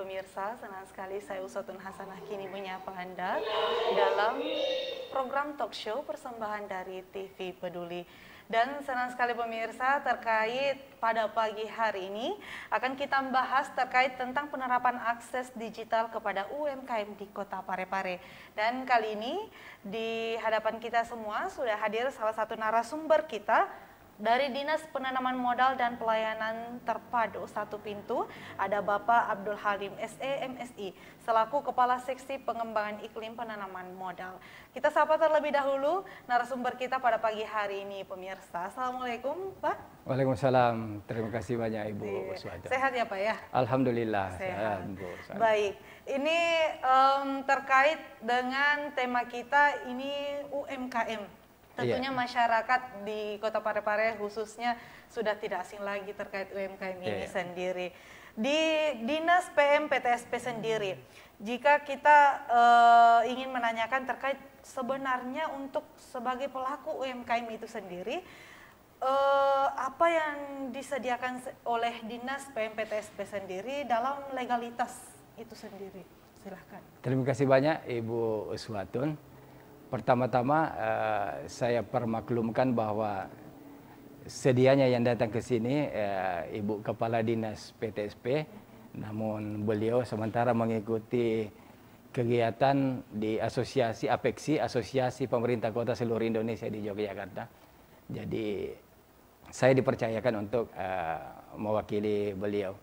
pemirsa, senang sekali saya Uswatun Hasanah kini menyapa Anda dalam program talk show persembahan dari TV Peduli. Dan senang sekali pemirsa, terkait pada pagi hari ini akan kita bahas terkait tentang penerapan akses digital kepada UMKM di Kota Parepare. Dan kali ini di hadapan kita semua sudah hadir salah satu narasumber kita dari Dinas Penanaman Modal dan Pelayanan Terpadu Satu Pintu, ada Bapak Abdul Halim SE MSI, selaku Kepala Seksi Pengembangan Iklim Penanaman Modal. Kita sapa terlebih dahulu narasumber kita pada pagi hari ini, pemirsa. Assalamualaikum, Pak. Waalaikumsalam. Terima kasih banyak, Ibu Uswatun. Sehat ya, Pak ya? Alhamdulillah. Sehat. Bu. Baik, ini terkait dengan tema kita ini UMKM. Tentunya masyarakat di Kota Parepare khususnya sudah tidak asing lagi terkait UMKM ini sendiri. Di Dinas PM PTSP sendiri, jika kita ingin menanyakan terkait sebenarnya untuk sebagai pelaku UMKM itu sendiri, apa yang disediakan oleh Dinas PM PTSP sendiri dalam legalitas itu sendiri? Silahkan. Terima kasih banyak, Ibu Uswatun. Pertama-tama saya permaklumkan bahwa sedianya yang datang ke sini Ibu Kepala Dinas PTSP, namun beliau sementara mengikuti kegiatan di Asosiasi APEKSI, Asosiasi Pemerintah Kota Seluruh Indonesia di Yogyakarta. Jadi saya dipercayakan untuk mewakili beliau.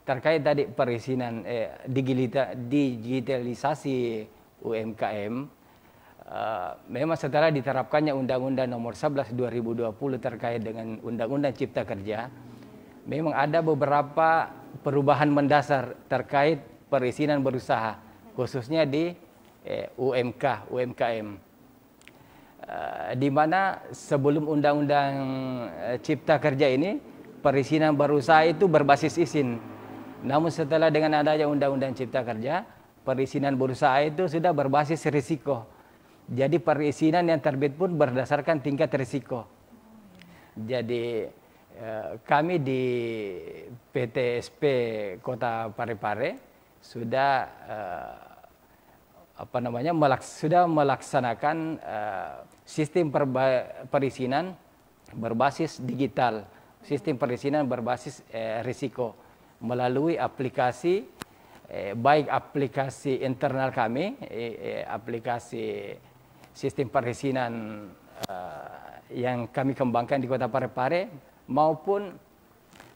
Terkait tadi perizinan digitalisasi UMKM, memang setelah diterapkannya Undang-Undang Nomor 11 2020 terkait dengan Undang-Undang Cipta Kerja, memang ada beberapa perubahan mendasar terkait perizinan berusaha, khususnya di UMKM. Di mana sebelum Undang-Undang Cipta Kerja ini, perizinan berusaha itu berbasis izin. Namun setelah dengan adanya Undang-Undang Cipta Kerja, perizinan berusaha itu sudah berbasis risiko. Jadi perizinan yang terbit pun berdasarkan tingkat risiko. Jadi kami di PTSP Kota Parepare sudah sudah melaksanakan sistem perizinan berbasis digital, sistem perizinan berbasis risiko melalui aplikasi, baik aplikasi internal kami, aplikasi sistem perizinan yang kami kembangkan di Kota Parepare, maupun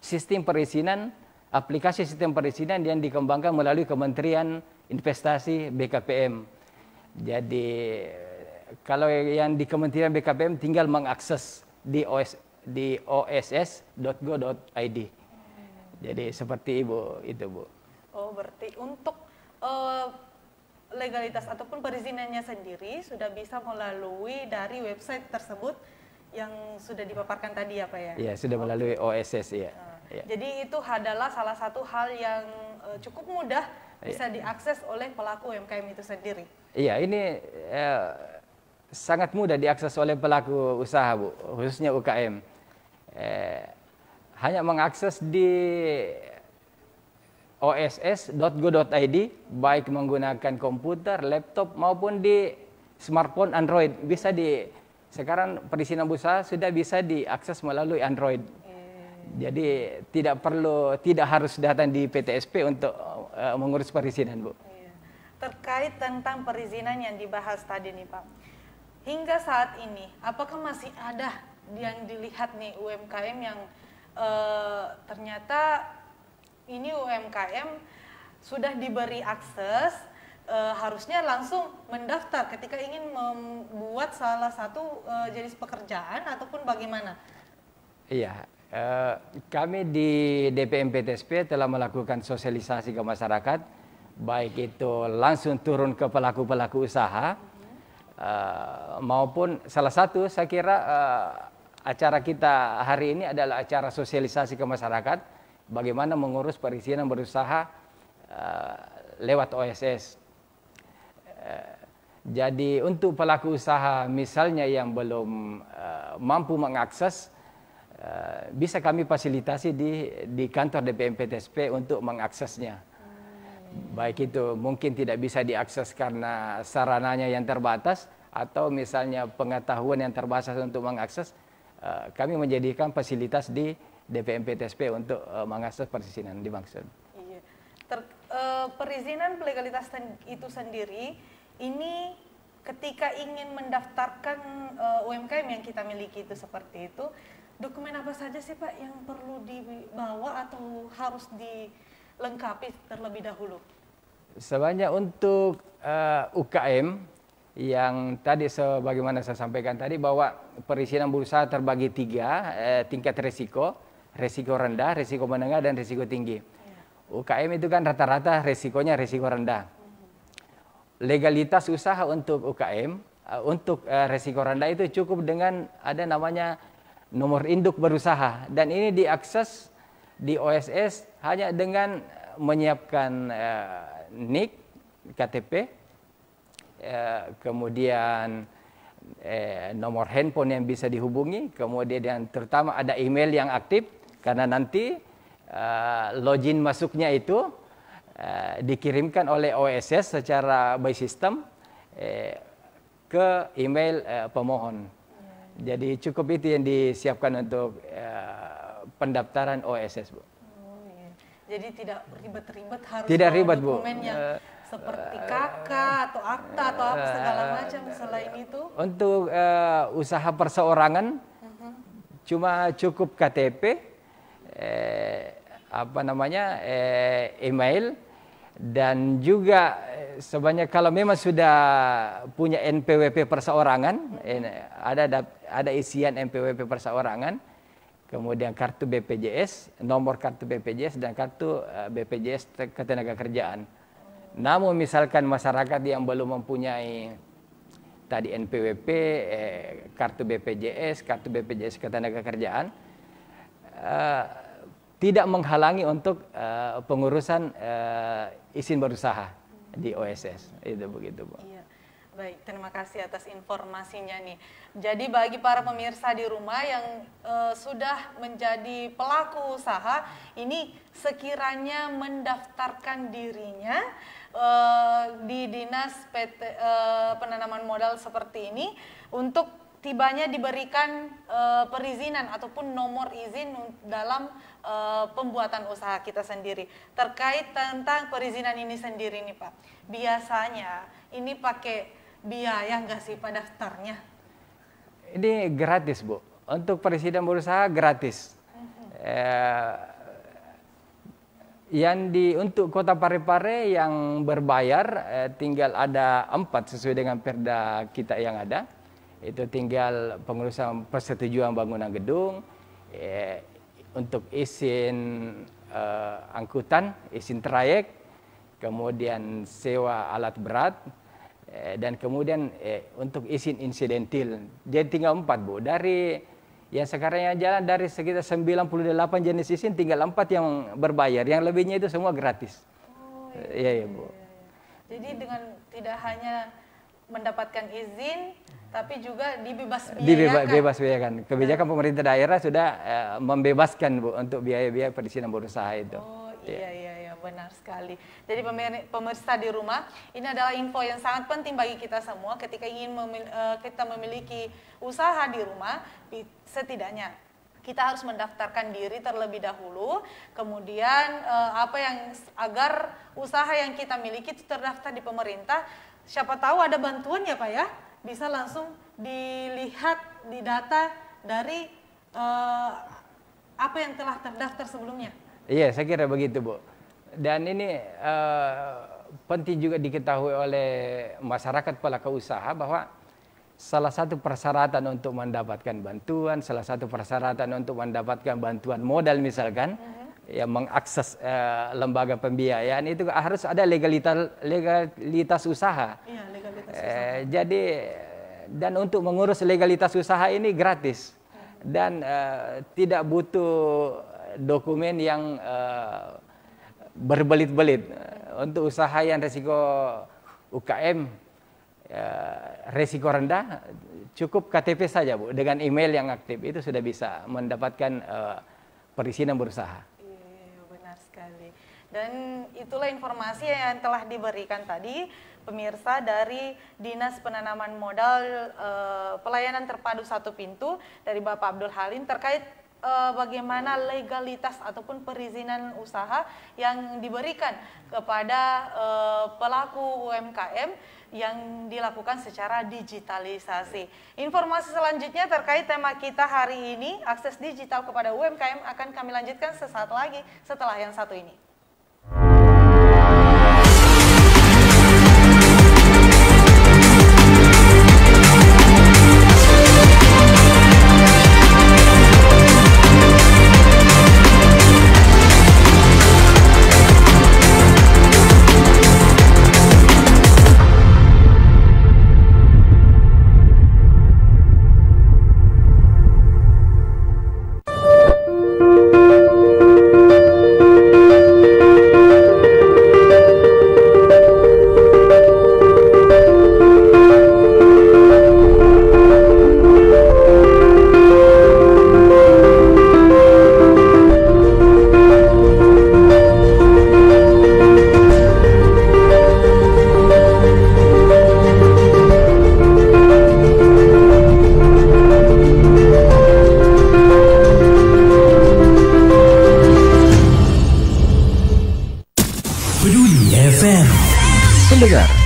sistem perizinan, aplikasi sistem perizinan yang dikembangkan melalui Kementerian Investasi BKPM. Jadi kalau yang di Kementerian BKPM tinggal mengakses di oss.go.id. Jadi seperti Ibu itu, Bu. Oh, berarti untuk legalitas ataupun perizinannya sendiri sudah bisa melalui dari website tersebut yang sudah dipaparkan tadi ya, Pak ya? Iya, sudah melalui OSS ya. Jadi itu adalah salah satu hal yang cukup mudah bisa diakses oleh pelaku UMKM itu sendiri. Iya, ini sangat mudah diakses oleh pelaku usaha, Bu, khususnya UKM. Hanya mengakses di oss.go.id, baik menggunakan komputer, laptop maupun di smartphone Android. Sekarang perizinan usaha sudah bisa diakses melalui Android. Jadi tidak harus datang di PTSP untuk mengurus perizinan, Bu. Terkait tentang perizinan yang dibahas tadi nih, Pak. Hingga saat ini, apakah masih ada yang dilihat nih UMKM yang ternyata ini UMKM sudah diberi akses, harusnya langsung mendaftar ketika ingin membuat salah satu jenis pekerjaan ataupun bagaimana? Iya, kami di DPM PTSP telah melakukan sosialisasi ke masyarakat, baik itu langsung turun ke pelaku-pelaku usaha, maupun salah satu saya kira acara kita hari ini adalah acara sosialisasi ke masyarakat, bagaimana mengurus perizinan berusaha lewat OSS. Jadi untuk pelaku usaha misalnya yang belum mampu mengakses, bisa kami fasilitasi di kantor DPM PTSP untuk mengaksesnya. Baik itu mungkin tidak bisa diakses karena sarananya yang terbatas atau misalnya pengetahuan yang terbatas untuk mengakses, kami menjadikan fasilitas di DPMP TSP untuk mengakses perizinan dimaksud. Iya. Perizinan legalitas itu sendiri, ini ketika ingin mendaftarkan UMKM yang kita miliki itu seperti itu, dokumen apa saja sih Pak yang perlu dibawa atau harus dilengkapi terlebih dahulu? Sebanyak untuk UKM yang tadi sebagaimana saya sampaikan tadi bahwa perizinan berusaha terbagi 3 tingkat risiko rendah, risiko menengah, dan risiko tinggi. UKM itu kan rata-rata risikonya risiko rendah. Legalitas usaha untuk UKM untuk risiko rendah itu cukup dengan ada namanya nomor induk berusaha, dan ini diakses di OSS hanya dengan menyiapkan NIK, KTP, kemudian nomor handphone yang bisa dihubungi, kemudian terutama ada email yang aktif karena nanti login masuknya itu dikirimkan oleh OSS secara by system ke email pemohon. Jadi cukup itu yang disiapkan untuk pendaftaran OSS, Bu. Jadi tidak ribet-ribet harus tidak ribet, dokumen Bu. yang seperti KK atau akta atau apa segala macam selain itu. Untuk usaha perseorangan cuma cukup KTP, email, dan juga sebanyak kalau memang sudah punya NPWP perseorangan, ada isian NPWP perseorangan, kemudian kartu BPJS, nomor kartu BPJS, dan kartu BPJS ketenagakerjaan. Namun misalkan masyarakat yang belum mempunyai tadi NPWP, kartu BPJS ketenagakerjaan, tidak menghalangi untuk pengurusan izin berusaha di OSS. Itu begitu, Bu. Iya. Baik, terima kasih atas informasinya nih. Jadi bagi para pemirsa di rumah yang sudah menjadi pelaku usaha, ini sekiranya mendaftarkan dirinya di Dinas Penanaman Modal seperti ini, untuk tibanya diberikan perizinan ataupun nomor izin dalam pembuatan usaha kita sendiri. Terkait tentang perizinan ini sendiri nih Pak, biasanya ini pakai biaya nggak sih Pak daftarnya? Ini gratis, Bu. Untuk perizinan berusaha gratis. Untuk Kota Parepare yang berbayar tinggal ada 4 sesuai dengan perda kita yang ada. Itu tinggal pengurusan persetujuan bangunan gedung, untuk izin angkutan, izin trayek, kemudian sewa alat berat, dan kemudian untuk izin insidentil. Jadi tinggal 4, Bu. Dari yang sekarang yang jalan dari sekitar 98 jenis izin, tinggal 4 yang berbayar. Yang lebihnya itu semua gratis. Iya, Bu. Jadi dengan tidak hanya mendapatkan izin, tapi juga dibebas biayakan. Kebijakan pemerintah daerah sudah membebaskan, Bu, untuk biaya-biaya perizinan berusaha itu. Iya, benar sekali. Jadi pemirsa di rumah, ini adalah info yang sangat penting bagi kita semua ketika ingin kita memiliki usaha di rumah. Setidaknya kita harus mendaftarkan diri terlebih dahulu, kemudian agar usaha yang kita miliki terdaftar di pemerintah. Siapa tahu ada bantuan ya Pak ya, bisa langsung dilihat di data dari apa yang telah terdaftar sebelumnya. Iya, saya kira begitu, Bu. Dan ini penting juga diketahui oleh masyarakat pelaku usaha bahwa salah satu persyaratan untuk mendapatkan bantuan, salah satu persyaratan untuk mendapatkan bantuan modal misalkan, yang mengakses lembaga pembiayaan itu harus ada legalitas usaha. Iya, legalitas usaha. Jadi dan untuk mengurus legalitas usaha ini gratis dan tidak butuh dokumen yang berbelit-belit. Untuk usaha yang resiko UKM resiko rendah, cukup KTP saja, Bu, dengan email yang aktif itu sudah bisa mendapatkan perizinan berusaha. Iya, benar sekali. Dan itulah informasi yang telah diberikan tadi pemirsa dari Dinas Penanaman Modal Pelayanan Terpadu Satu Pintu dari Bapak Abdul Halim terkait bagaimana legalitas ataupun perizinan usaha yang diberikan kepada pelaku UMKM yang dilakukan secara digitalisasi. Informasi selanjutnya terkait tema kita hari ini, akses digital kepada UMKM, akan kami lanjutkan sesaat lagi setelah yang satu ini.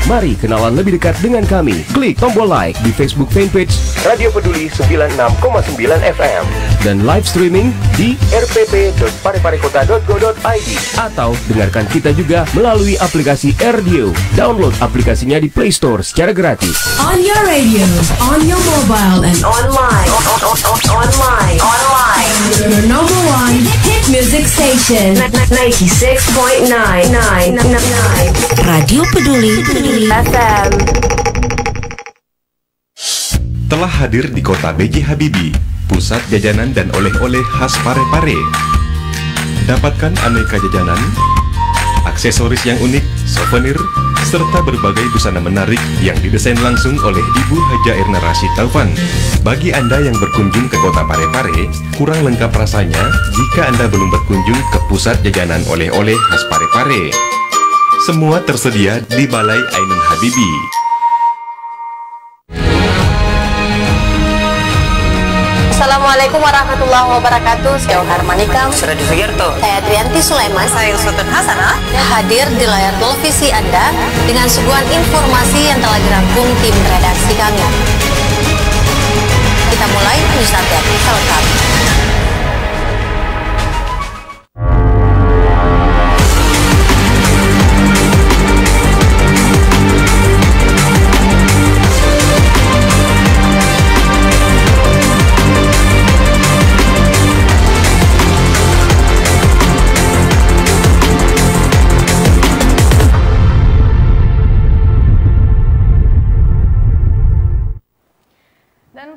Mari kenalan lebih dekat dengan kami. Klik tombol like di Facebook fanpage Radio Peduli 96,9 FM dan live streaming di rpp.pareparekota.go.id atau dengarkan kita juga melalui aplikasi RDio. Download aplikasinya di Play Store secara gratis. On your radio, on your mobile and online. Your number one hit music station 96.9 Radio Peduli FM. Telah hadir di kota B.J. Habibie, pusat jajanan dan oleh-oleh khas Parepare. Dapatkan aneka jajanan, aksesoris yang unik, souvenir, serta berbagai busana menarik yang didesain langsung oleh Ibu Haja Erna Rashid Taufan. Bagi Anda yang berkunjung ke kota Parepare, kurang lengkap rasanya jika Anda belum berkunjung ke pusat jajanan oleh-oleh khas Parepare. Semua tersedia di Balai Ainun Habibie. Assalamualaikum warahmatullahi wabarakatuh. Saya Harmanikam, Saya Sugierto, saya Trianti Sulaiman, saya Uswatun Hasanah, hadir di layar televisi Anda dengan suguhan informasi yang telah dirangkum tim redaksi kami. Kita mulai news update selengkap.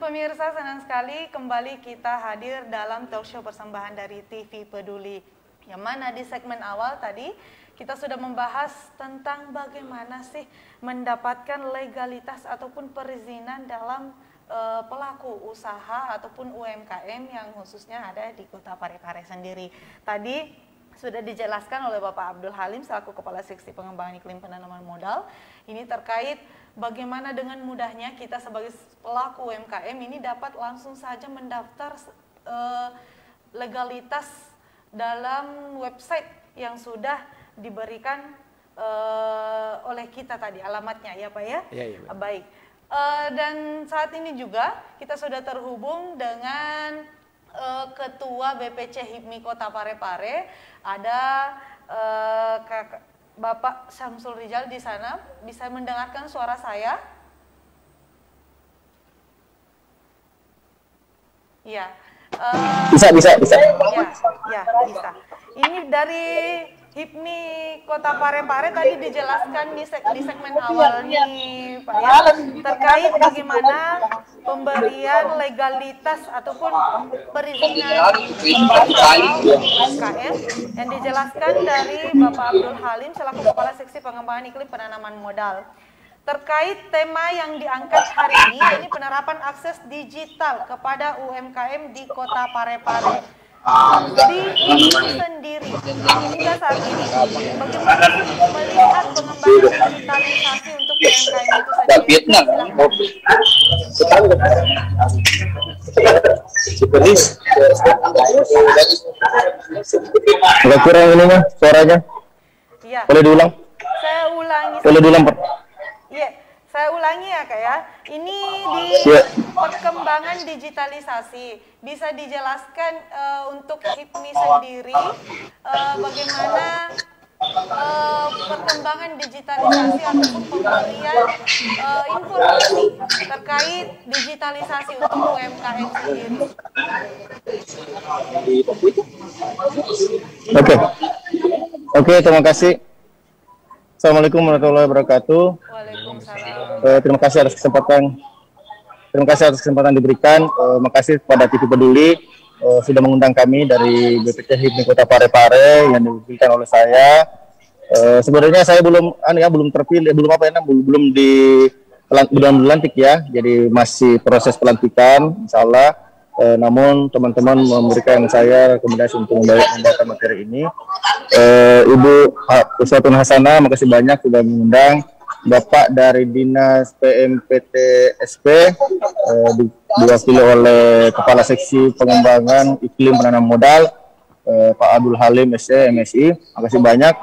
Pemirsa, senang sekali kembali kita hadir dalam talk show persembahan dari TV Peduli. Yang mana di segmen awal tadi kita sudah membahas tentang bagaimana sih mendapatkan legalitas ataupun perizinan dalam pelaku usaha ataupun UMKM yang khususnya ada di Kota Parepare sendiri. Tadi sudah dijelaskan oleh Bapak Abdul Halim selaku Kepala Seksi Pengembangan Iklim Penanaman Modal. Ini terkait bagaimana dengan mudahnya kita sebagai pelaku UMKM ini dapat langsung saja mendaftar legalitas dalam website yang sudah diberikan oleh kita tadi alamatnya ya Pak ya? Ya. Baik. Dan saat ini juga kita sudah terhubung dengan Ketua BPC HIPMI Kota Parepare, ada Bapak Syamsul Rijal di sana. Bisa mendengarkan suara saya? Ya. Bisa. Ya, bisa. Ini dari HIPMI Kota Parepare tadi dijelaskan di segmen awal nih Pak ya, terkait bagaimana pemberian legalitas ataupun perizinan UMKM yang dijelaskan dari Bapak Abdul Halim selaku Kepala Seksi Pengembangan Iklim Penanaman Modal. Terkait tema yang diangkat hari ini penerapan akses digital kepada UMKM di Kota Parepare. di HIPMI sendiri hingga saat ini, bagaimana melihat pengembangan digitalisasi untuk UMKM itu sendiri? Agak kurang ininya suaranya. Ya. Boleh diulang? Saya ulangi. Boleh diulang, Pak? Iya, saya ulangi ya Kak ya. Ini di perkembangan digitalisasi. Bisa dijelaskan untuk HIPMI sendiri bagaimana perkembangan digitalisasi ataupun pemberian informasi terkait digitalisasi untuk UMKM sendiri. Oke, terima kasih. Assalamualaikum warahmatullahi wabarakatuh. Waalaikumsalam. Terima kasih atas kesempatan diberikan. Makasih kepada TV Peduli sudah mengundang kami dari BPT HIPMI Kota Parepare yang diwakilkan oleh saya. Sebenarnya saya belum terpilih, belum dilantik ya. Jadi masih proses pelantikan, insya Allah. Namun teman-teman memberikan saya rekomendasi untuk membawakan materi ini. Ibu Uswatun Hasanah, makasih banyak sudah mengundang. Bapak dari Dinas PMPTSP diwakili oleh Kepala Seksi Pengembangan Iklim Penanam Modal Pak Abdul Halim SE MSI. Makasih banyak.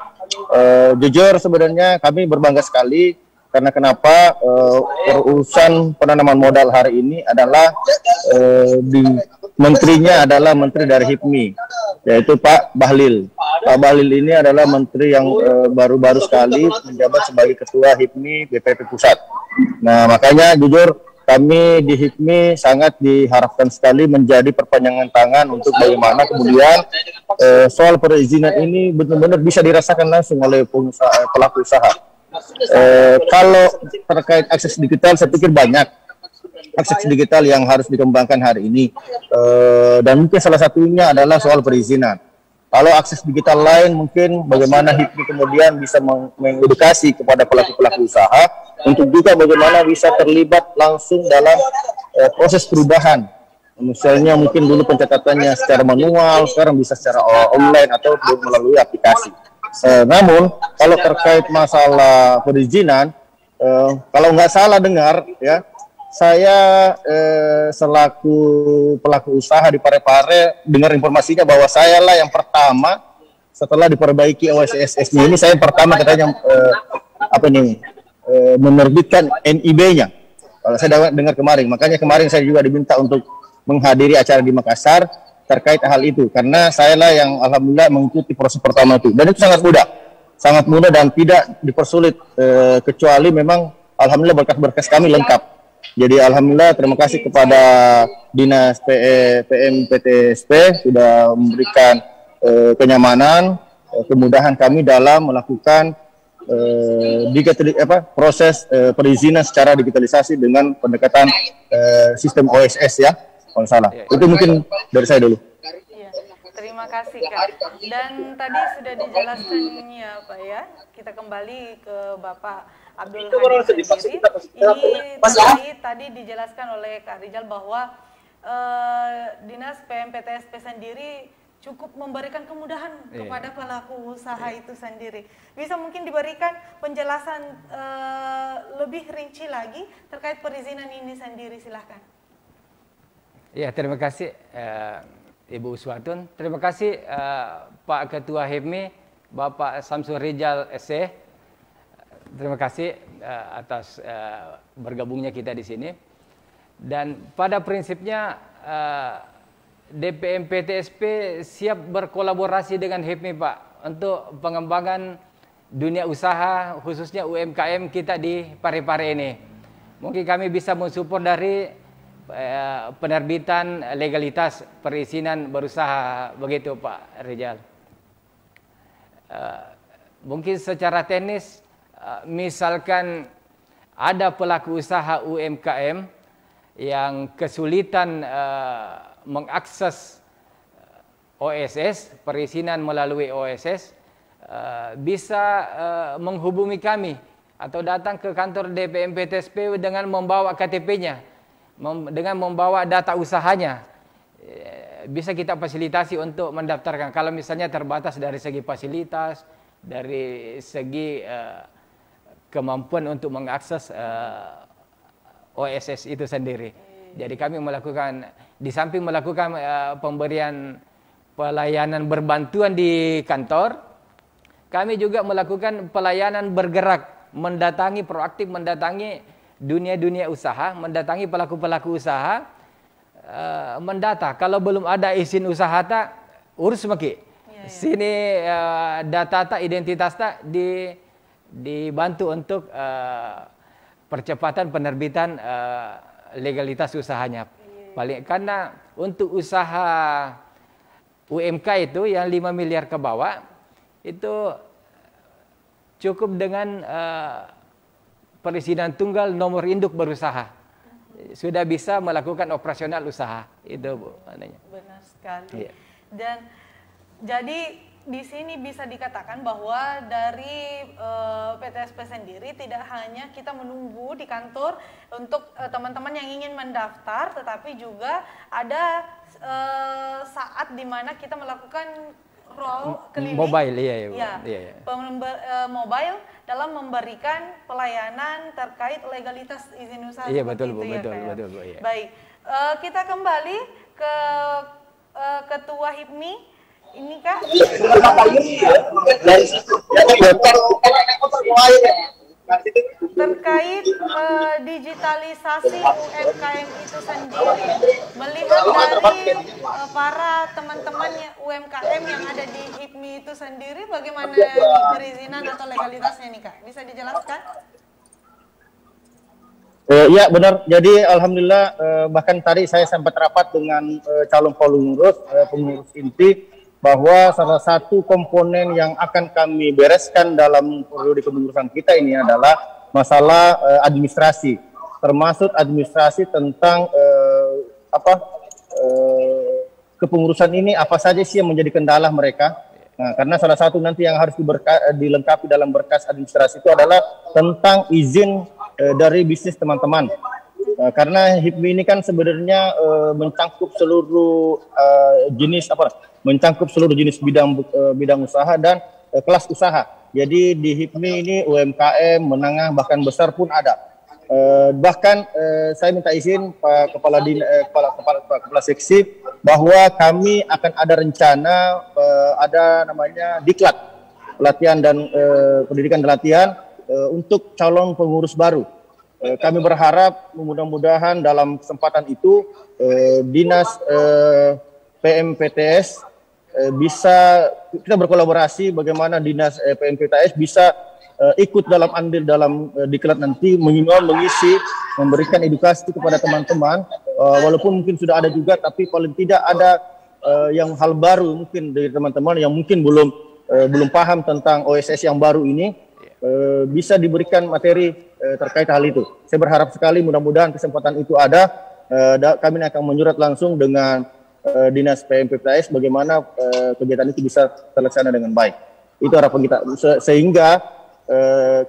Jujur sebenarnya kami berbangga sekali karena kenapa urusan penanaman modal hari ini adalah menterinya adalah menteri dari HIPMI, yaitu Pak Bahlil. Pak Bahlil ini adalah menteri yang baru-baru sekali menjabat sebagai ketua HIPMI BPP Pusat. Nah, makanya jujur kami di HIPMI sangat diharapkan sekali menjadi perpanjangan tangan untuk bagaimana kemudian soal perizinan ini benar-benar bisa dirasakan langsung oleh pelaku usaha. Kalau terkait akses digital, saya pikir banyak akses digital yang harus dikembangkan hari ini, dan mungkin salah satunya adalah soal perizinan. Kalau akses digital lain, mungkin bagaimana HIPMI kemudian bisa mengedukasi kepada pelaku-pelaku usaha untuk juga bagaimana bisa terlibat langsung dalam proses perubahan. Misalnya mungkin dulu pencatatannya secara manual, sekarang bisa secara online atau melalui aplikasi. Namun kalau terkait masalah perizinan, kalau nggak salah dengar ya, saya selaku pelaku usaha di Parepare dengar informasinya bahwa saya lah yang pertama setelah diperbaiki OSSS-nya ini, saya yang pertama katanya menerbitkan NIB-nya. Kalau saya dengar kemarin, makanya kemarin saya juga diminta untuk menghadiri acara di Makassar terkait hal itu, karena saya lah yang alhamdulillah mengikuti proses pertama itu, dan itu sangat mudah dan tidak dipersulit, kecuali memang alhamdulillah berkas-berkas kami lengkap. Jadi alhamdulillah terima kasih kepada Dinas PMPTSP sudah memberikan kenyamanan, kemudahan kami dalam melakukan proses perizinan secara digitalisasi dengan pendekatan sistem OSS ya. Kalau salah. Itu mungkin dari saya dulu. Iya, terima kasih Kak. Dan tadi sudah dijelaskan ya Pak ya. Kita kembali ke Bapak Abdul Halim sendiri. Ini terkait tadi dijelaskan oleh Kak Rijal bahwa Dinas PMPTSP sendiri cukup memberikan kemudahan kepada pelaku usaha itu sendiri. Bisa mungkin diberikan penjelasan lebih rinci lagi terkait perizinan ini sendiri, silahkan. Ya, terima kasih Ibu Uswatun. Terima kasih Pak Ketua HIPMI, Bapak Samsul Rijal SE. Terima kasih atas bergabungnya kita di sini. Dan pada prinsipnya DPMPTSP siap berkolaborasi dengan HIPMI Pak untuk pengembangan dunia usaha khususnya UMKM kita di Parepare ini. Mungkin kami bisa mensupport dari penerbitan legalitas perizinan berusaha, begitu Pak Rijal. Mungkin secara teknis, misalkan ada pelaku usaha UMKM yang kesulitan mengakses OSS, perizinan melalui OSS, bisa menghubungi kami atau datang ke kantor DPMPTSP dengan membawa KTP-nya, dengan membawa data usahanya. bisa kita fasilitasi untuk mendaftarkan. Kalau misalnya terbatas dari segi fasilitas, dari segi kemampuan untuk mengakses OSS itu sendiri. Jadi kami melakukan, di samping melakukan pemberian pelayanan berbantuan di kantor, kami juga melakukan pelayanan bergerak, mendatangi, proaktif mendatangi dunia-dunia usaha, mendatangi pelaku-pelaku usaha, mendata. Kalau belum ada izin usaha tak, urus maki. Sini data tak, identitas tak dibantu untuk percepatan penerbitan legalitas usahanya. Paling karena untuk usaha UMK itu yang 5 miliar ke bawah itu cukup dengan perizinan tunggal nomor induk berusaha. Sudah bisa melakukan operasional usaha itu, Bu. Benar sekali. Iya. Dan jadi di sini bisa dikatakan bahwa dari PTSP sendiri tidak hanya kita menunggu di kantor untuk teman-teman yang ingin mendaftar, tetapi juga ada saat di mana kita melakukan keliling mobile, mobile dalam memberikan pelayanan terkait legalitas izin usaha. Iya, betul, Bu, ya, betul, Bu, iya. Baik, kita kembali ke Ketua HIPMI. Ini Kak, terkait digitalisasi UMKM itu sendiri, melihat dari para teman-teman UMKM yang ada di HIPMI itu sendiri, bagaimana perizinan atau legalitasnya nih Kak? Bisa dijelaskan? Ya benar, jadi alhamdulillah bahkan tadi saya sempat rapat dengan calon pengurus inti, bahwa salah satu komponen yang akan kami bereskan dalam periode kepengurusan kita ini adalah masalah administrasi, termasuk administrasi tentang kepengurusan ini apa saja sih yang menjadi kendala mereka. Nah, karena salah satu nanti yang harus dilengkapi dalam berkas administrasi itu adalah tentang izin dari bisnis teman-teman. Karena HIPMI ini kan sebenarnya mencangkup seluruh seluruh jenis bidang usaha dan kelas usaha. Jadi di HIPMI ini UMKM, menengah, bahkan besar pun ada. Bahkan saya minta izin Pak Kepala Seksi bahwa kami akan ada rencana ada namanya diklat pelatihan dan pendidikan dan latihan untuk calon pengurus baru. Kami berharap mudah-mudahan dalam kesempatan itu Dinas PMPTS bisa kita berkolaborasi bagaimana Dinas PMPTS bisa ikut dalam andil dalam diklat nanti, mengisi, memberikan edukasi kepada teman-teman, walaupun mungkin sudah ada juga, tapi paling tidak ada yang hal baru mungkin dari teman-teman yang mungkin belum paham tentang OSS yang baru ini, bisa diberikan materi terkait hal itu. Saya berharap sekali mudah-mudahan kesempatan itu ada. Kami akan menyurat langsung dengan Dinas PMPTS bagaimana kegiatan itu bisa terlaksana dengan baik. Itu harapan kita, sehingga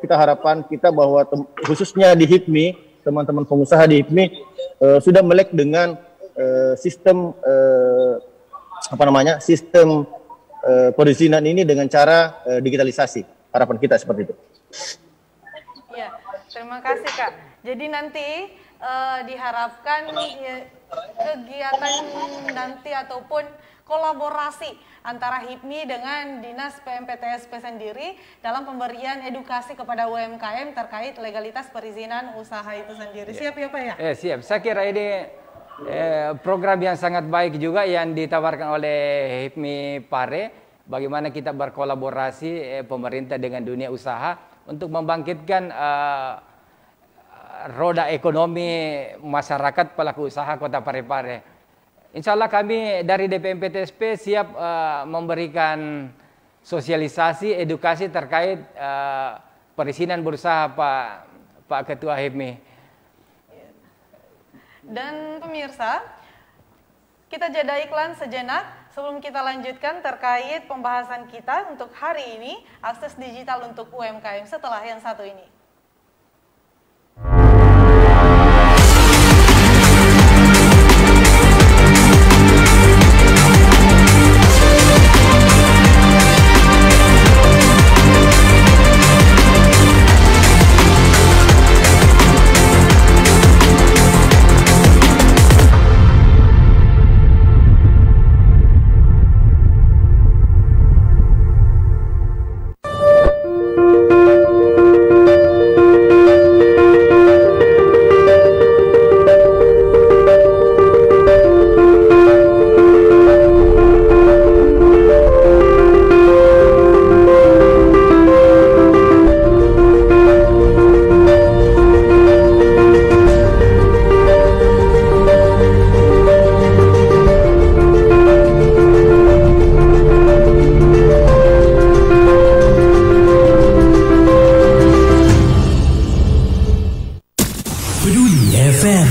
harapan kita bahwa khususnya di HIPMI, teman-teman pengusaha di HIPMI sudah melek dengan sistem sistem perizinan ini dengan cara digitalisasi. Harapan kita seperti itu. Ya, terima kasih Kak. Jadi nanti diharapkan kegiatan nanti ataupun kolaborasi antara HIPMI dengan Dinas PMPTSP sendiri dalam pemberian edukasi kepada UMKM terkait legalitas perizinan usaha itu sendiri. Siap ya Pak ya? Siap. Saya kira ini program yang sangat baik juga yang ditawarkan oleh HIPMI Pare. Bagaimana kita berkolaborasi pemerintah dengan dunia usaha untuk membangkitkan roda ekonomi masyarakat pelaku usaha Kota Parepare. Insya Allah kami dari DPMPTSP siap memberikan sosialisasi, edukasi terkait perizinan berusaha Pak Ketua HIPMI. Dan pemirsa, kita jeda iklan sejenak sebelum kita lanjutkan terkait pembahasan kita untuk hari ini, akses digital untuk UMKM setelah yang satu ini. Peduli FM.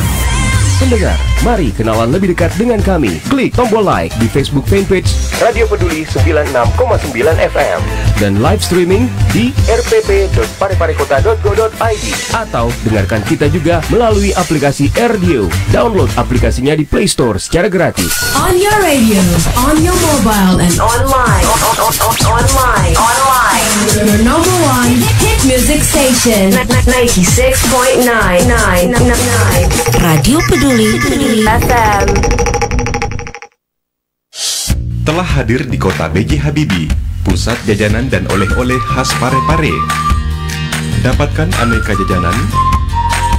Pendengar, mari kenalan lebih dekat dengan kami. Klik tombol like di Facebook fanpage Radio Peduli 96,9 FM dan live streaming di rpp.pareparekota.go.id atau dengarkan kita juga melalui aplikasi RDio. Download aplikasinya di Play Store secara gratis. On your radio, on your mobile, and online. Online. Your number one hit music station. 96.9. Radio Peduli FM. Telah hadir di kota B.J. Habibie, pusat jajanan dan oleh-oleh khas Parepare. Dapatkan aneka jajanan,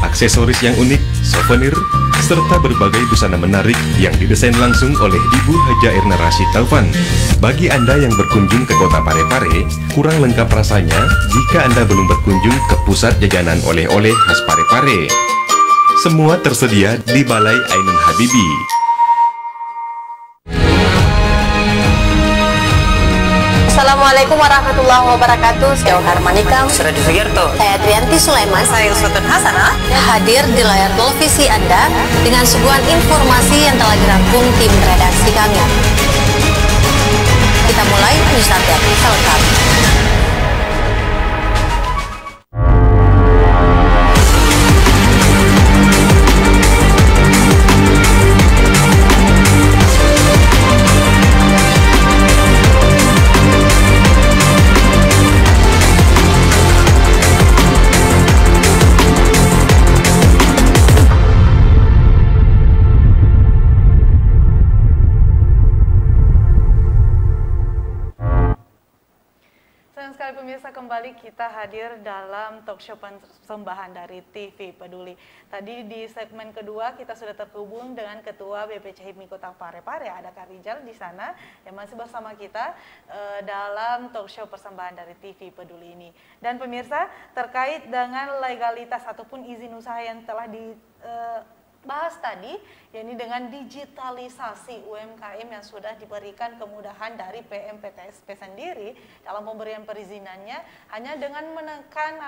aksesoris yang unik, souvenir, serta berbagai busana menarik yang didesain langsung oleh Ibu Haja Erna Rashid Taufan. Bagi Anda yang berkunjung ke kota Parepare, kurang lengkap rasanya jika Anda belum berkunjung ke pusat jajanan oleh-oleh khas Parepare. Semua tersedia di Balai Ainun Habibie. Assalamualaikum warahmatullahi wabarakatuh. Saya Harmanikam, Saya Sugiarto. saya Trianti Sulaiman, Saya Uswatun Hasanah. hadir di layar televisi Anda dengan suguhan informasi yang telah dirangkum tim redaksi kami. Kita mulai news update selengkap. Pemirsa, kembali kita hadir dalam talk show persembahan dari TV Peduli. Tadi di segmen kedua kita sudah terhubung dengan Ketua BPC HIPMI Kota Parepare, ada Kak Rijal di sana yang masih bersama kita dalam talk show persembahan dari TV Peduli ini. Dan pemirsa, terkait dengan legalitas ataupun izin usaha yang telah bahas tadi, yakni dengan digitalisasi UMKM yang sudah diberikan kemudahan dari PMPTSP sendiri dalam pemberian perizinannya, hanya dengan menekan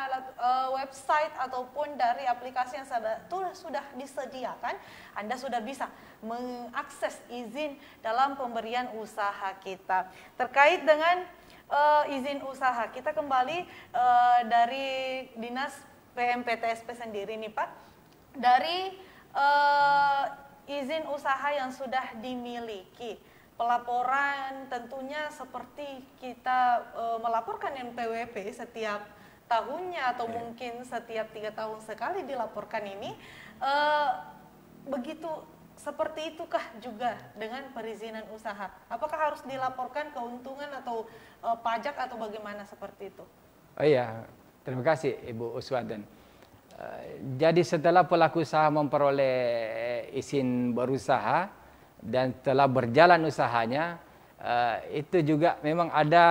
website ataupun dari aplikasi yang sudah disediakan, Anda sudah bisa mengakses izin dalam pemberian usaha kita. Terkait dengan izin usaha, kita kembali dari Dinas PMPTSP sendiri nih Pak, dari izin usaha yang sudah dimiliki, pelaporan tentunya seperti kita melaporkan NPWP setiap tahunnya atau mungkin setiap 3 tahun sekali dilaporkan ini, begitu seperti itukah juga dengan perizinan usaha? Apakah harus dilaporkan keuntungan atau pajak atau bagaimana seperti itu? Oh iya, terima kasih Ibu Uswatun. Jadi setelah pelaku usaha memperoleh izin berusaha dan telah berjalan usahanya, itu juga memang ada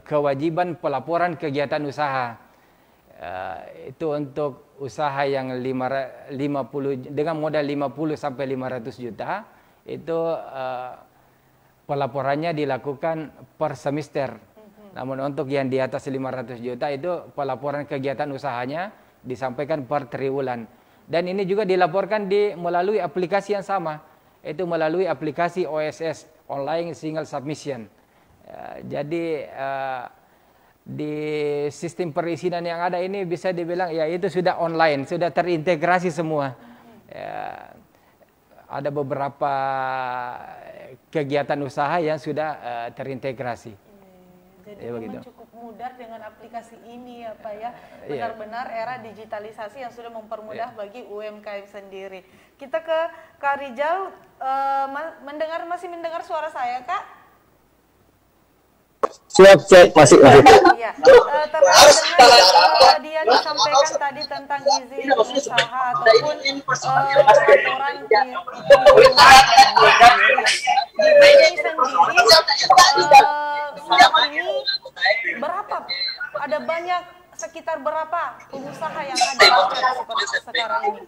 kewajiban pelaporan kegiatan usaha. Itu untuk usaha yang 50 dengan modal 50 sampai 500 juta, itu pelaporannya dilakukan per semester. Namun untuk yang di atas 500 juta itu pelaporan kegiatan usahanya disampaikan per triwulan, dan ini juga dilaporkan melalui aplikasi yang sama, itu melalui aplikasi OSS, Online Single Submission. Jadi di sistem perizinan yang ada ini bisa dibilang ya itu sudah online, sudah terintegrasi semua. Ada beberapa kegiatan usaha yang sudah terintegrasi. Jadi memang cukup mudah dengan aplikasi ini ya Pak ya. Benar-benar era digitalisasi yang sudah mempermudah bagi UMKM sendiri. Kita ke Kak Rijal, masih mendengar suara saya Kak? Siap, masih. Iya. Terkait dengan tadi yang disampaikan tadi tentang izin usaha ataupun laporan di ini sendiri, saat ini berapa? Ada banyak, sekitar berapa pengusaha yang ada seperti sekarang ini?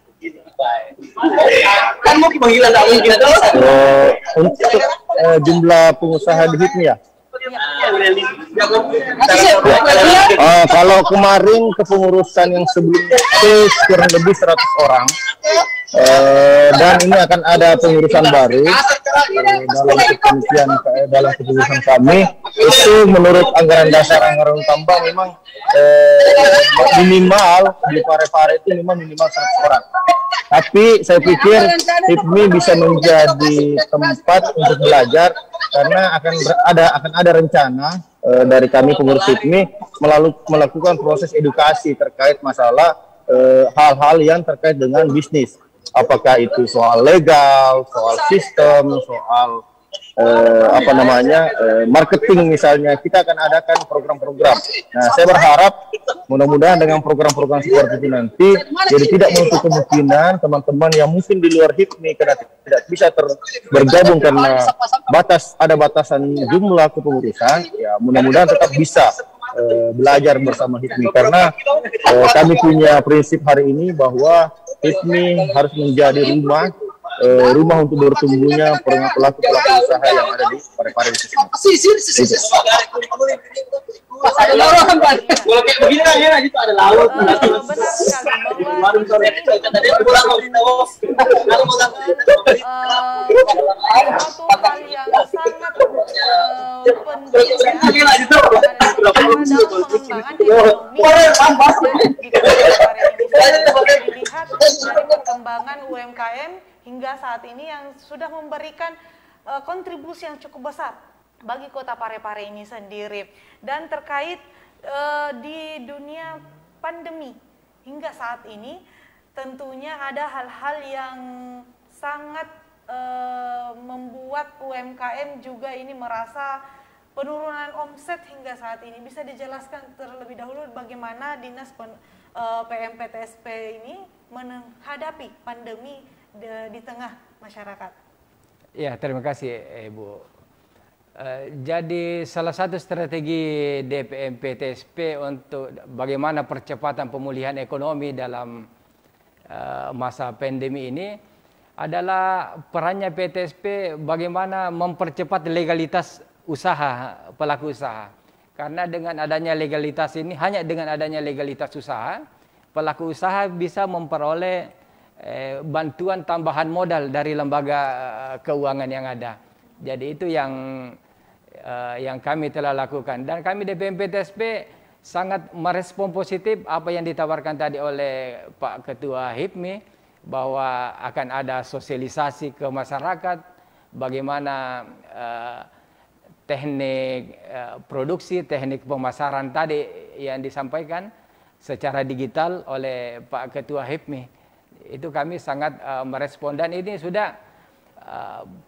Untuk jumlah pengusaha di HIPMI ya? Kalau kemarin kepengurusan yang sebelumnya itu kurang lebih 100 orang. Dan ini akan ada pengurusan baru dalam keputusan kami itu menurut anggaran dasar anggaran utama memang minimal di Parepare itu memang minimal 100 orang. Tapi saya pikir HIPMI bisa menjadi tempat untuk belajar karena akan ada rencana dari kami pengurus HIPMI melakukan proses edukasi terkait masalah hal-hal yang terkait dengan bisnis. Apakah itu soal legal, soal sistem, soal marketing misalnya. Kita akan adakan program-program. Nah, saya berharap mudah-mudahan dengan program-program seperti itu nanti, jadi tidak menutup kemungkinan teman-teman yang mungkin di luar HIPMI karena tidak bisa bergabung karena ada batasan jumlah kepengurusan, ya mudah-mudahan tetap bisa belajar bersama HIPMI karena kami punya prinsip hari ini bahwa HIPMI harus menjadi rumah untuk bertumbuhnya pelaku-pelaku usaha yang ada di Parepare khususnya. Kalau kayak begini kan ya, itu ada laut. Benar sekali bahwa suatu hal yang sangat penting dalam pengembangan ekonomi di Parepare ini dilihat dari perkembangan UMKM hingga saat ini yang sudah memberikan kontribusi yang cukup besar bagi kota Parepare ini sendiri. Dan terkait di dunia pandemi hingga saat ini tentunya ada hal-hal yang sangat membuat UMKM juga ini merasa penurunan omset hingga saat ini. Bisa dijelaskan terlebih dahulu bagaimana Dinas PMPTSP ini menghadapi pandemi di tengah masyarakat? Ya, terima kasih Ibu. Jadi salah satu strategi DPMPTSP untuk bagaimana percepatan pemulihan ekonomi dalam masa pandemi ini adalah perannya PTSP bagaimana mempercepat legalitas usaha pelaku usaha. Karena dengan adanya legalitas ini, hanya dengan adanya legalitas usaha, pelaku usaha bisa memperoleh bantuan tambahan modal dari lembaga keuangan yang ada. Jadi itu yang kami telah lakukan, dan kami DPMPTSP sangat merespon positif apa yang ditawarkan tadi oleh Pak Ketua HIPMI bahwa akan ada sosialisasi ke masyarakat bagaimana teknik produksi, teknik pemasaran tadi yang disampaikan secara digital oleh Pak Ketua HIPMI. Itu kami sangat merespon, dan ini sudah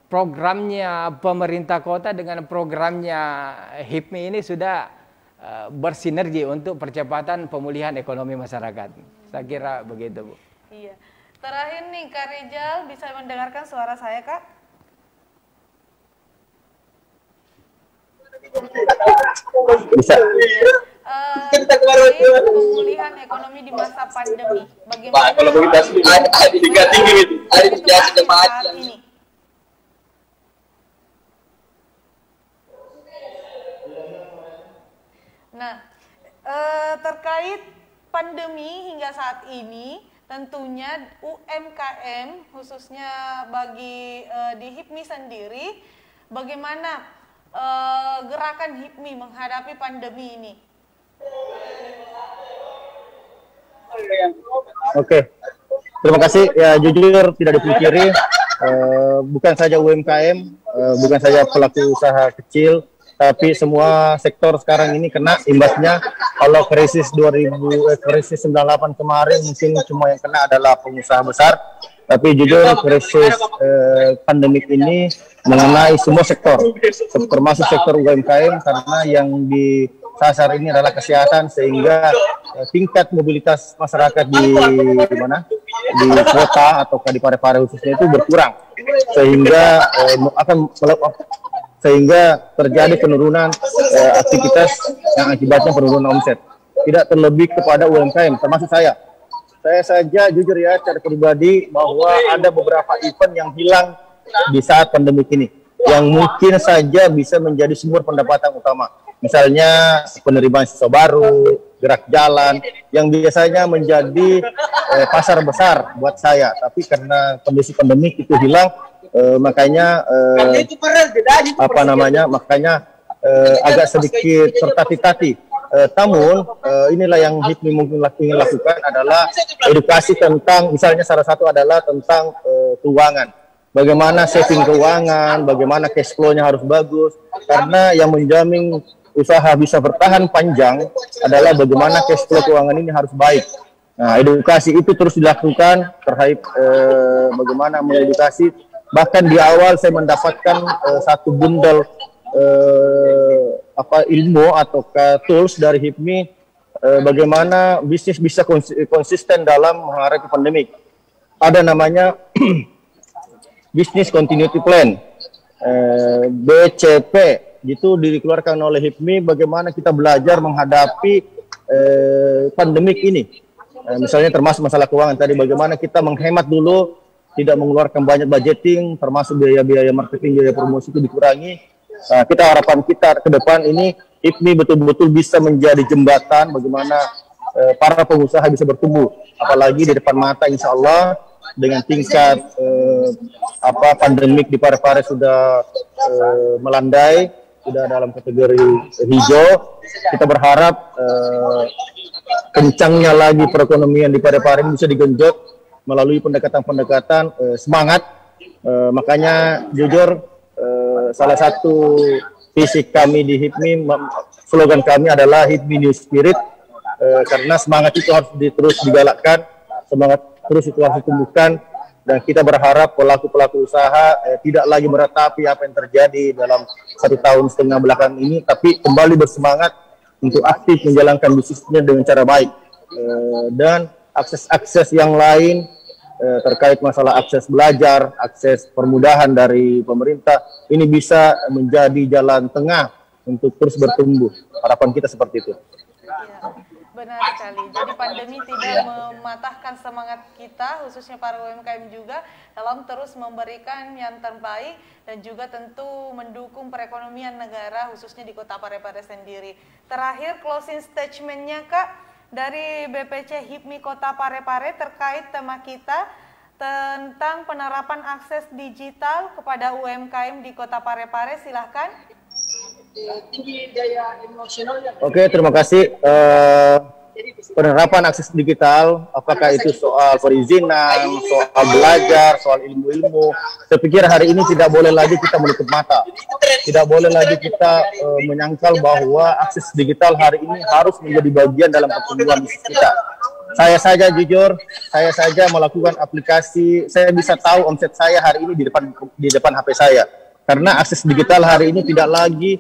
programnya pemerintah kota dengan programnya HIPMI ini sudah bersinergi untuk percepatan pemulihan ekonomi masyarakat. Saya kira begitu, Bu. Iya. Terakhir nih, Kak Rizal, bisa mendengarkan suara saya, Kak? Bisa. Pemulihan ekonomi di masa pandemi. Bagaimana kalau begitu ada tinggi gitu. Ada biasa jemaat ini? Nah, terkait pandemi hingga saat ini, tentunya UMKM khususnya bagi di HIPMI sendiri, bagaimana gerakan HIPMI menghadapi pandemi ini? Oke, terima kasih. Ya, jujur tidak dipungkiri, bukan saja UMKM, bukan saja pelaku usaha kecil, tapi semua sektor sekarang ini kena imbasnya. Kalau krisis 98 kemarin mungkin cuma yang kena adalah pengusaha besar, tapi jujur krisis pandemik ini mengenai semua sektor, termasuk sektor UMKM, karena yang disasar ini adalah kesehatan, sehingga tingkat mobilitas masyarakat di kota atau di Parepare khususnya itu berkurang, sehingga terjadi penurunan aktivitas yang akibatnya penurunan omset. Tidak terlebih kepada UMKM, termasuk saya. Saya saja jujur ya, secara pribadi, bahwa ada beberapa event yang hilang di saat pandemi ini, yang mungkin saja bisa menjadi sumber pendapatan utama. Misalnya penerimaan siswa baru, gerak jalan, yang biasanya menjadi pasar besar buat saya. Tapi karena kondisi pandemik itu hilang, makanya agak sedikit tertati-tati. Namun inilah yang HIPMI mungkin ingin lakukan adalah edukasi tentang, misalnya salah satu adalah tentang keuangan. Bagaimana saving keuangan, bagaimana cash flow-nya harus bagus. Karena yang menjamin usaha bisa bertahan panjang adalah bagaimana cash flow keuangan ini harus baik. Nah, edukasi itu terus dilakukan terkait bagaimana mengedukasi. Bahkan di awal saya mendapatkan satu bundel ilmu atau tools dari HIPMI bagaimana bisnis bisa konsisten dalam menghadapi pandemik. Ada namanya Business Continuity Plan, BCP, itu dikeluarkan oleh HIPMI bagaimana kita belajar menghadapi pandemik ini. Misalnya termasuk masalah keuangan tadi, bagaimana kita menghemat dulu, tidak mengeluarkan banyak budgeting, termasuk biaya-biaya marketing, biaya promosi itu dikurangi. Harapan kita ke depan ini HIPMI betul-betul bisa menjadi jembatan bagaimana para pengusaha bisa bertumbuh, apalagi di depan mata insya Allah dengan tingkat pandemik di Parepare sudah melandai, sudah dalam kategori hijau. Kita berharap kencangnya lagi perekonomian di Parepare bisa digenjot melalui pendekatan-pendekatan semangat. Makanya jujur salah satu visi kami di HIPMI, slogan kami adalah HIPMI New Spirit, karena semangat itu harus terus digalakkan, semangat terus itu harus ditumbuhkan, dan kita berharap pelaku-pelaku usaha tidak lagi meratapi apa yang terjadi dalam 1,5 tahun belakang ini, tapi kembali bersemangat untuk aktif menjalankan bisnisnya dengan cara baik. Dan akses-akses yang lain terkait masalah akses belajar, akses permudahan dari pemerintah, ini bisa menjadi jalan tengah untuk terus bertumbuh. Harapan kita seperti itu. Ya, benar sekali. Jadi pandemi tidak mematahkan semangat kita, khususnya para UMKM juga, dalam terus memberikan yang terbaik dan juga tentu mendukung perekonomian negara, khususnya di Kota Parepare sendiri. Terakhir, closing statement-nya Kak, dari BPC HIPMI Kota Parepare terkait tema kita tentang penerapan akses digital kepada UMKM di Kota Parepare, silahkan. Oke, terima kasih. Penerapan akses digital, apakah itu soal perizinan, soal belajar, soal ilmu-ilmu, saya pikir hari ini tidak boleh lagi kita menutup mata. Tidak boleh lagi kita menyangkal bahwa akses digital hari ini harus menjadi bagian dalam pertumbuhan bisnis kita. Saya saja jujur, saya saja melakukan aplikasi, saya bisa tahu omset saya hari ini di depan HP saya. Karena akses digital hari ini tidak lagi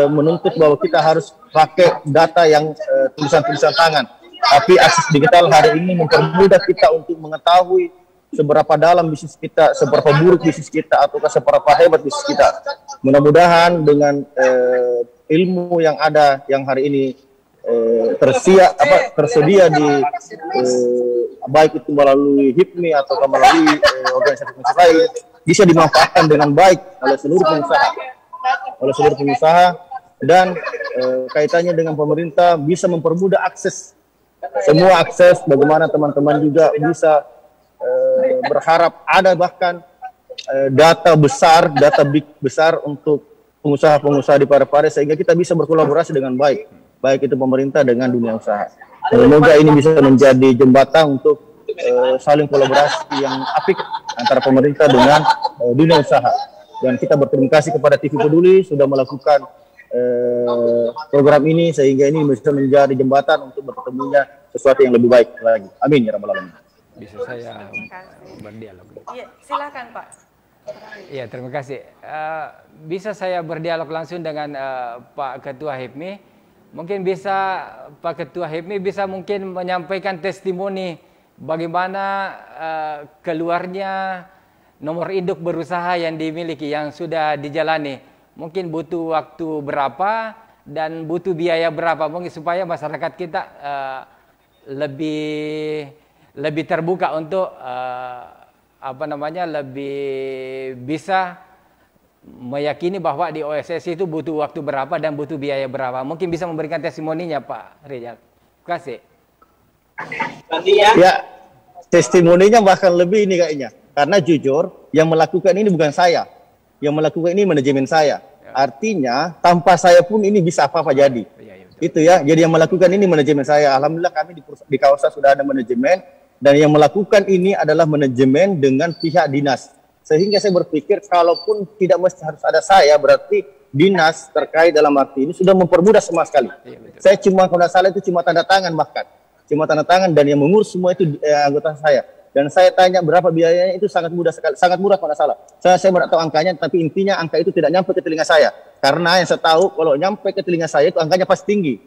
menuntut bahwa kita harus pakai data yang tulisan-tulisan tangan. Tapi akses digital hari ini mempermudah kita untuk mengetahui seberapa dalam bisnis kita, seberapa buruk bisnis kita, ataukah seberapa hebat bisnis kita. Mudah-mudahan dengan ilmu yang ada, yang hari ini tersedia di baik itu melalui HIPMI atau melalui organisasi lain, bisa dimanfaatkan dengan baik oleh seluruh pengusaha, dan kaitannya dengan pemerintah bisa mempermudah semua akses, bagaimana teman-teman juga bisa berharap ada bahkan data big besar untuk pengusaha-pengusaha di Parepare, sehingga kita bisa berkolaborasi dengan baik itu pemerintah dengan dunia usaha. Semoga ini bisa menjadi jembatan untuk saling kolaborasi yang apik antara pemerintah dengan dunia usaha. Dan kita berterima kasih kepada TV Peduli sudah melakukan program ini, sehingga ini bisa menjadi jembatan untuk bertemunya sesuatu yang lebih baik lagi. Amin ya rabbal alamin. Bisa saya berdialog? Iya, silakan Pak. Iya, terima kasih. Bisa saya berdialog langsung dengan Pak Ketua HIPMI? Mungkin bisa Pak Ketua HIPMI bisa mungkin menyampaikan testimoni bagaimana keluarnya nomor induk berusaha yang dimiliki, yang sudah dijalani. Mungkin butuh waktu berapa dan butuh biaya berapa, mungkin supaya masyarakat kita lebih terbuka untuk lebih bisa meyakini bahwa di OSS itu butuh waktu berapa dan butuh biaya berapa. Mungkin bisa memberikan testimoninya Pak Rizal. Terima kasih. Ya, testimoninya bahkan lebih ini kayaknya. Karena jujur, yang melakukan ini bukan saya. Yang melakukan ini manajemen saya. Artinya, tanpa saya pun ini bisa apa-apa jadi. Itu ya, jadi yang melakukan ini manajemen saya. Alhamdulillah kami di kawasan sudah ada manajemen. Dan yang melakukan ini adalah manajemen dengan pihak dinas. Sehingga saya berpikir, kalaupun tidak mesti harus ada saya, berarti dinas terkait dalam arti ini sudah mempermudah semua sekali. Saya cuma, kalau tidak salah itu cuma tanda tangan bahkan. Cuma tanda tangan dan yang mengurus semua itu anggota saya. Dan saya tanya berapa biayanya, itu sangat mudah sekali, sangat murah kalau tidak salah. Saya tidak tahu angkanya, tapi intinya angka itu tidak nyampe ke telinga saya. Karena yang saya tahu, kalau nyampe ke telinga saya itu angkanya pasti tinggi.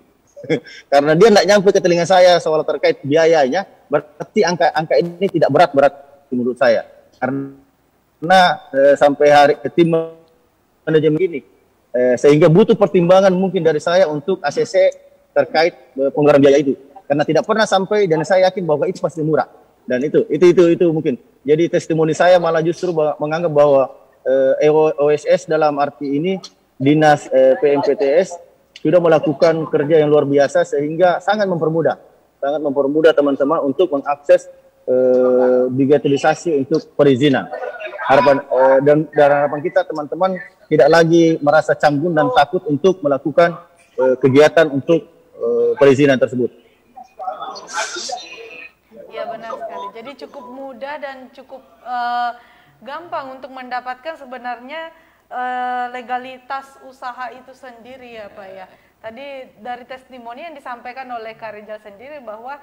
Karena dia tidak nyampe ke telinga saya soal terkait biayanya, berarti angka ini tidak berat menurut saya. Karena sampai hari tim manajemen ini, sehingga butuh pertimbangan mungkin dari saya untuk ACC terkait penggunaan biaya itu. Karena tidak pernah sampai dan saya yakin bahwa itu pasti murah. Dan itu mungkin. Jadi testimoni saya malah justru menganggap bahwa OSS dalam arti ini Dinas PMPTS sudah melakukan kerja yang luar biasa sehingga sangat mempermudah teman-teman untuk mengakses digitalisasi untuk perizinan. Harapan kita teman-teman tidak lagi merasa canggung dan takut untuk melakukan kegiatan untuk perizinan tersebut. Ya benar sekali. Jadi cukup mudah dan cukup gampang untuk mendapatkan sebenarnya legalitas usaha itu sendiri ya Pak ya. Tadi dari testimoni yang disampaikan oleh Kak Rizal sendiri bahwa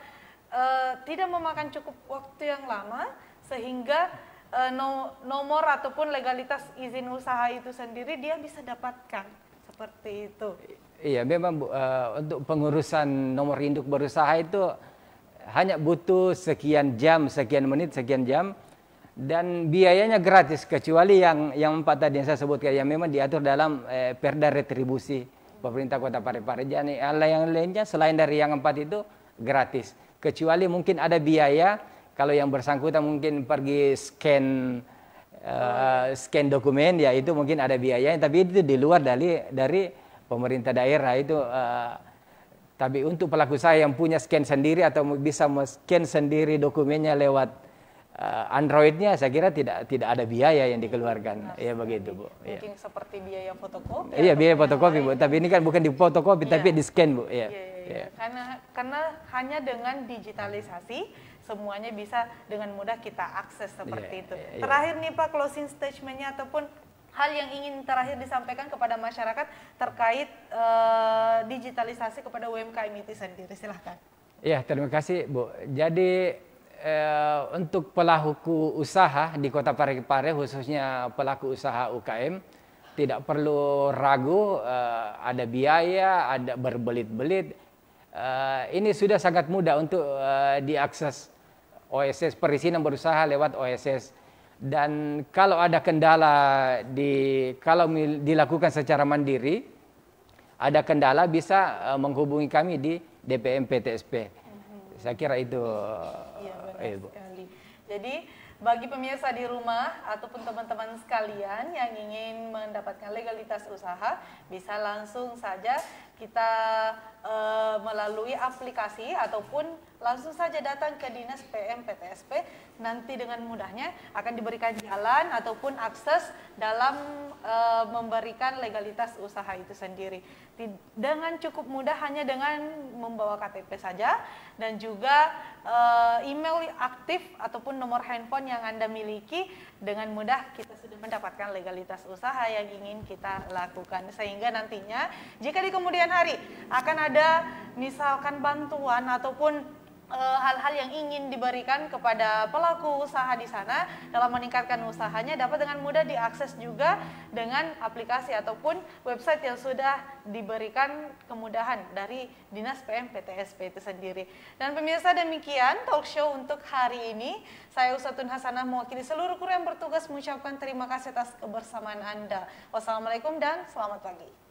tidak memakan cukup waktu yang lama sehingga nomor ataupun legalitas izin usaha itu sendiri dia bisa dapatkan seperti itu. Iya, memang untuk pengurusan nomor induk berusaha itu hanya butuh sekian jam, sekian menit, sekian jam, dan biayanya gratis kecuali yang 4 tadi yang saya sebutkan yang memang diatur dalam Perda Retribusi Pemerintah Kota Parepare. Jadi yang lainnya selain dari yang 4 itu gratis, kecuali mungkin ada biaya kalau yang bersangkutan mungkin pergi scan dokumen, ya itu mungkin ada biayanya, tapi itu di luar dari pemerintah daerah itu. Tapi untuk pelaku usaha yang punya scan sendiri atau bisa scan sendiri dokumennya lewat Androidnya, saya kira tidak ada biaya yang dikeluarkan. Ya begitu Bu. Mungkin seperti biaya fotokopi. Iya, biaya fotokopi Bu. Tapi ini kan bukan di fotokopi, tapi di scan Bu. Iya. Karena hanya dengan digitalisasi semuanya bisa dengan mudah kita akses seperti itu. Terakhir nih Pak, closing statement-nya ataupun hal yang ingin terakhir disampaikan kepada masyarakat terkait digitalisasi kepada UMKM itu sendiri, silahkan. Ya, terima kasih Bu. Jadi untuk pelaku usaha di Kota Parepare, khususnya pelaku usaha UKM, tidak perlu ragu, ada biaya, ada berbelit-belit. Ini sudah sangat mudah untuk diakses OSS, perizinan berusaha lewat OSS. Dan kalau ada kendala kalau dilakukan secara mandiri, ada kendala bisa menghubungi kami di DPM PTSP. Saya kira itu. Iya benar sekali. Jadi bagi pemirsa di rumah ataupun teman-teman sekalian yang ingin mendapatkan legalitas usaha, bisa langsung saja kita melalui aplikasi ataupun langsung saja datang ke Dinas PM PTSP. Nanti dengan mudahnya akan diberikan jalan ataupun akses dalam memberikan legalitas usaha itu sendiri. Dengan cukup mudah, hanya dengan membawa KTP saja dan juga email aktif ataupun nomor handphone yang Anda miliki, dengan mudah kita sudah mendapatkan legalitas usaha yang ingin kita lakukan. Sehingga nantinya jika di kemudian hari akan ada misalkan bantuan ataupun hal-hal yang ingin diberikan kepada pelaku usaha di sana dalam meningkatkan usahanya, dapat dengan mudah diakses juga dengan aplikasi ataupun website yang sudah diberikan kemudahan dari Dinas PM PTSP itu sendiri. Dan pemirsa, demikian talk show untuk hari ini. Saya Usatun Hasanah mewakili seluruh kru yang bertugas mengucapkan terima kasih atas kebersamaan Anda. Wassalamualaikum dan selamat pagi.